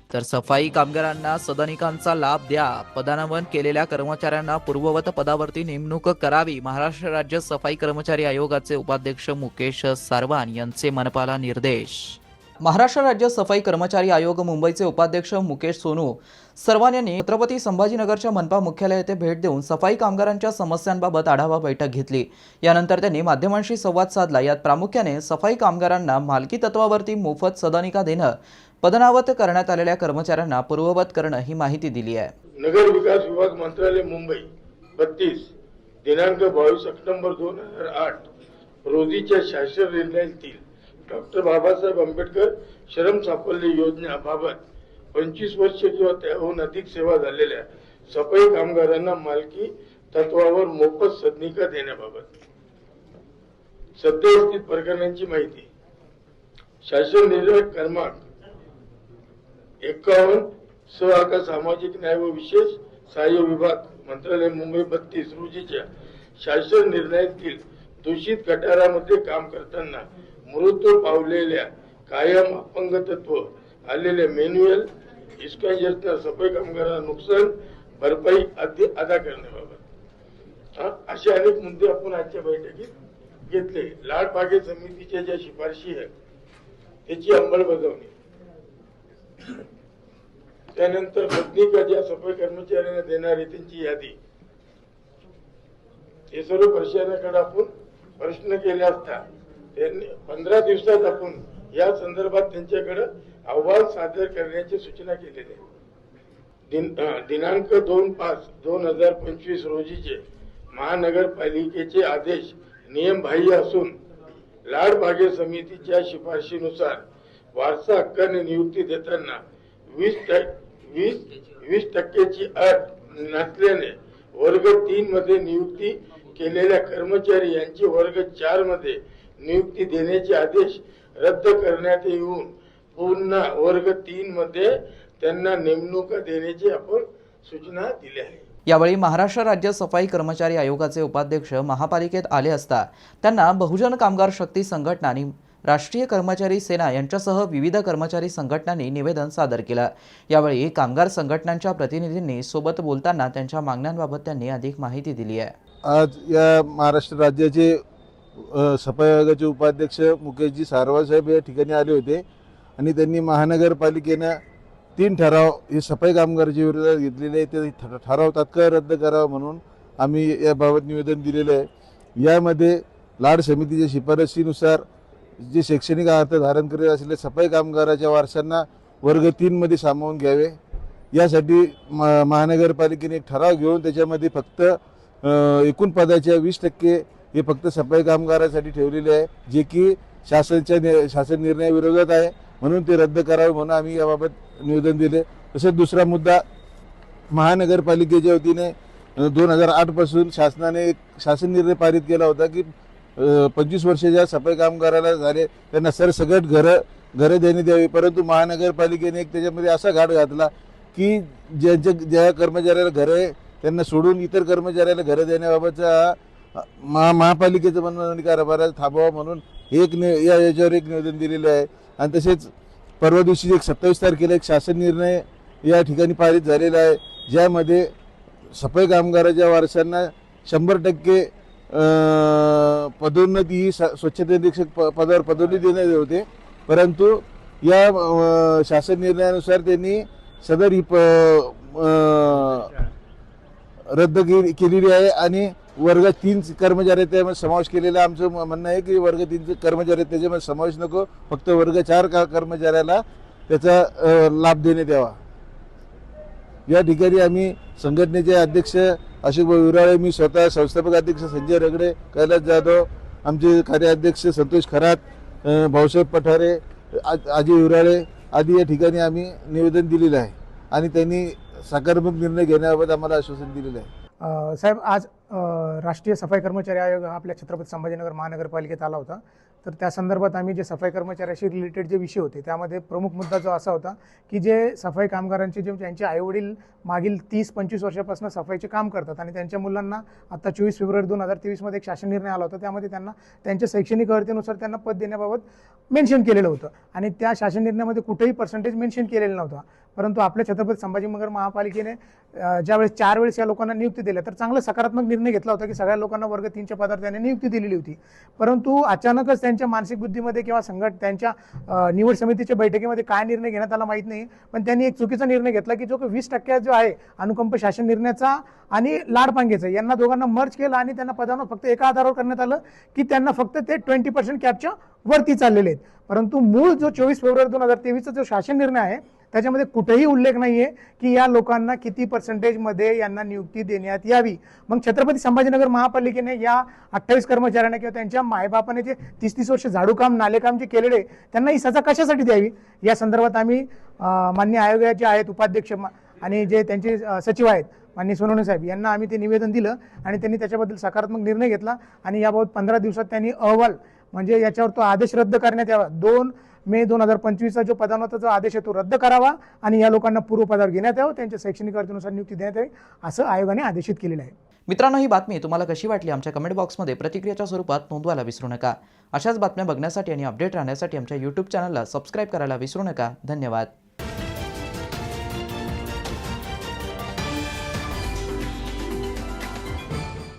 तर सफाई कामगारांना सदनिकांचा लाभ द्या, पदान्वयन केलेल्या कर्मचाऱ्यांना पूर्ववत पदावरती नेमणूक करावी. महाराष्ट्र राज्य सफाई कर्मचारी आयोगाचे उपाध्यक्ष मुकेश सारवान यांचे मनपाला निर्देश. महाराष्ट्र राज्य सफाई कर्मचारी आयोग मुंबईचे उपाध्यक्ष मुकेश सोनू सर्वान यांनी छत्रपती संभाजीनगरच्या मनपा मुख्यालय येथे भेट देऊन सफाई कामगारांच्या समस्यांबाबत आढावा बैठक घेतली. यानंतर त्यांनी माध्यमांशी संवाद साधला. यात प्रामुख्याने सफाई कामगारांना मालकी तत्वावरती मोफत सदनिका देणं, पदनावत करण्यात आलेल्या कर्मचाऱ्यांना पूर्ववत करणं ही माहिती दिली आहे. नगर विकास विभाग मंत्रालय मुंबई 32 दिनांक 22 ऑक्टोबर 2008 रोजीच्या शासन निर्णयातील डॉक्टर बाबासाहेब आंबेडकर श्रम साफल्य योजनेबाबत 25 वर्ष किंवा त्याहून अधिक सेवा झालेल्या सफाई कामगारांना मालकी तत्वावर मोफत सदनिका देण्याबाबत सद्यस्थित प्रकरणांची माहिती. शासन निर्णय क्रमांक 51 सहकार सामाजिक न्याय व विशेष सहाय्य विभाग मंत्रालय मुंबई 32 रोजीच्या शासन निर्णयातील दूषित गटारामध्ये काम करताना मृत्यू पावलेल्या कायम अपंगत्व आलेल्या मॅन्युअल इस्कायर्सना सफाई कामगारांना नुकसान भरपाई अदा करण्याबाबत असे अनेक मुद्दे आपण आजच्या बैठकीत घेतले. लाड बागे समितीच्या ज्या शिफारशी आहेत त्याची अंमलबजावणी, त्यानंतर सदनिका ज्या सफाई कर्मचाऱ्यांना देणारे त्यांची यादी, हे सर्व प्रशासनाकडे आपण प्रश्न केले असता त्यांनी 15 दिवसात आपण या संदर्भात त्यांच्याकडे अहवाल सादर करण्याची सूचना केलेली आहे. दिनांक 2/5/2025 रोजीचे महानगरपालिकेचे आदेश नियमबाह्य असून लाड बागे समितीच्या शिफारशीनुसार वारसा हक्काने नियुक्ती देताना 20% अट नसल्याने वर्ग 3 मध्ये नियुक्ती केलेल्या कर्मचारी यांची वर्ग 4 मध्ये नियुक्ती देण्याचे आदेश रद्द करण्यात येऊन पुन्हा वर्ग 3 मध्ये त्यांना नेमणुका देण्याची आपण सूचना दिली आहे. यावेळी महाराष्ट्र राज्य सफाई कर्मचारी आयोगाचे उपाध्यक्ष महापालिकेत आले असता त्यांना बहुजन कामगार शक्ती संघटना आणि राष्ट्रीय कर्मचारी सेना यांच्यासह विविध कर्मचारी संघटनांनी निवेदन सादर केलं. यावेळी कामगार संघटनांच्या प्रतिनिधींनी सोबत बोलताना त्यांच्या मागण्यांबाबत त्यांनी अधिक माहिती दिली आहे. आज या महाराष्ट्र राज्याचे सफाई आयोगाचे उपाध्यक्ष मुकेशजी सारवान साहेब या ठिकाणी आले होते आणि त्यांनी महानगरपालिकेनं 3 ठराव हे सफाई कामगारांच्या विरोधात घेतलेले ते ठराव तात्काळ रद्द करावा म्हणून आम्ही याबाबत निवेदन दिलेलं आहे. यामध्ये लाड समितीच्या शिफारशीनुसार जे शैक्षणिक अर्हता धारण करीत असलेले सफाई कामगाराच्या वारसांना वर्ग 3 मध्ये सामावून घ्यावे यासाठी महानगरपालिकेने एक ठराव घेऊन त्याच्यामध्ये फक्त एकूण पदाच्या 20% हे फक्त सफाई कामगारांसाठी ठेवलेले आहे, जे की शासन निर्णयाविरोधात आहे, म्हणून ते रद्द करावे म्हणून आम्ही याबाबत निवेदन दिले. तसेच दुसरा मुद्दा, महानगरपालिकेच्या वतीने 2008 पासून शासनाने एक शासन निर्णय पारित केला होता की 25 वर्षाच्या सफाई कामगाराला झाले त्यांना सरसकट घरं देण्यात यावी. परंतु महानगरपालिकेने एक त्याच्यामध्ये असा घाट घातला की ज्या कर्मचाऱ्याला घरं आहे त्यांना सोडून इतर कर्मचाऱ्याला घरं देण्याबाबतचा महापालिकेचं म्हणणं कारभार थांबवा म्हणून याच्यावर एक निवेदन दिलेलं आहे. आणि तसेच परवा दिवशी 27 तारखेला एक शासन निर्णय या ठिकाणी पारित झालेला आहे, ज्यामध्ये सफाई कामगाराच्या वारसांना 100% पदोन्नती ही स्वच्छता निरीक्षक पदावर पदोन्नती देण्यात होते. परंतु या शासन निर्णयानुसार त्यांनी सदर ही रद्द केलेली आहे आणि वर्ग 3 कर्मचारी त्यामध्ये समावेश केलेला. आमचं म्हणणं आहे की वर्ग 3 कर्मचारी त्याच्यामध्ये समावेश नको, फक्त वर्ग 4 कर्मचाऱ्याला त्याचा लाभ देण्यात यावा. या ठिकाणी आम्ही संघटनेचे अध्यक्ष अशोक विराळे, मी स्वतः संस्थापक अध्यक्ष संजय रगडे, कैलास जाधव, आमचे कार्याध्यक्ष संतोष खरात, भाऊसाहेब पठारे, अजय विराळे आदी या ठिकाणी आम्ही निवेदन दिलेलं आहे आणि त्यांनी सकारात्मक निर्णय घेण्याबाबत आम्हाला आश्वासन दिलेलं आहे. साहेब, आज राष्ट्रीय सफाई कर्मचारी आयोग आपल्या छत्रपती संभाजीनगर महानगरपालिकेत आला होता. तर त्या संदर्भात आम्ही जे सफाई कर्मचाऱ्याशी रिलेटेड जे विषय होते त्यामध्ये प्रमुख मुद्दा जो असा होता की जे सफाई कामगारांचे ज्यांचे आईवडील मागील 30-25 वर्षापासून सफाईचे काम करतात आणि त्यांच्या मुलांना आता 24 फेब्रुवारी 2023 मध्ये एक शासन निर्णय आला होता, त्यामध्ये त्यांना त्यांच्या शैक्षणिक अर्हतेनुसार त्यांना पद देण्याबाबत मेन्शन केलेलं होतं. आणि त्या शासन निर्णयामध्ये कुठेही पर्सेंटेज मेन्शन केलेला नव्हता. परंतु आपल्या छत्रपती संभाजीनगर महापालिकेने ज्यावेळेस 4 वेळेस या लोकांना नियुक्ती दिल्या तर चांगला सकारात्मक निर्णय घेतला होता की सगळ्या लोकांना वर्ग 3च्या पदावर त्यांनी नियुक्ती दिलेली होती. परंतु अचानकच त्यांच्या मानसिक बुद्धीमध्ये किंवा त्यांच्या निवड समितीच्या बैठकीमध्ये काय निर्णय घेण्यात आला माहीत नाही, पण त्यांनी एक चुकीचा निर्णय घेतला की जो 20% जो आहे अनुकंप शासन निर्णयाचा आणि लाडपांगेचा यांना दोघांना मर्ज केला आणि त्यांना पदांवर फक्त एका आधारावर करण्यात आलं की त्यांना फक्त ते 20% कॅपच्या वरती चाललेले आहेत. परंतु मूळ जो 24 फेब्रुवारी 2023चा जो शासन निर्णय आहे त्याच्यामध्ये कुठेही उल्लेख नाहीये की या लोकांना किती पर्सेंटेजमध्ये यांना नियुक्ती देण्यात यावी. मग छत्रपती संभाजीनगर महापालिकेने या 28 कर्मचाऱ्यांना किंवा त्यांच्या मायबापाने जे 30-30 वर्ष झाडूकाम नालेकाम जे केलेले त्यांना ही सजा कशासाठी द्यावी या संदर्भात आम्ही माननीय आयोगाचे आहेत उपाध्यक्ष आणि जे त्यांचे सचिव आहेत माननीय सोनवणे साहेब यांना आम्ही ते निवेदन दिलं आणि त्यांनी त्याच्याबद्दल सकारात्मक निर्णय घेतला आणि याबाबत 15 दिवसात त्यांनी अहवाल म्हणजे याच्यावर तो आदेश रद्द करण्यात यावा. 2 मे 2025चा जो पदांवरचा जो आदेश आहे तो रद्द करावा आणि या लोकांना पूर्व पदावर घेण्यात यावं, त्यांच्या शैक्षणिक अर्थानुसार नियुक्ती देण्यात यावी असं आयोगाने आदेशित केलेलं आहे. मित्रांनो, ही बातमी तुम्हाला कशी वाटली आमच्या कमेंट बॉक्समध्ये प्रतिक्रियेच्या स्वरूपात नोंदवायला विसरू नका. अशाच बातम्या बघण्यासाठी आणि अपडेट राहण्यासाठी आमच्या YouTube चॅनलला सबस्क्राईब करायला विसरू नका. धन्यवाद.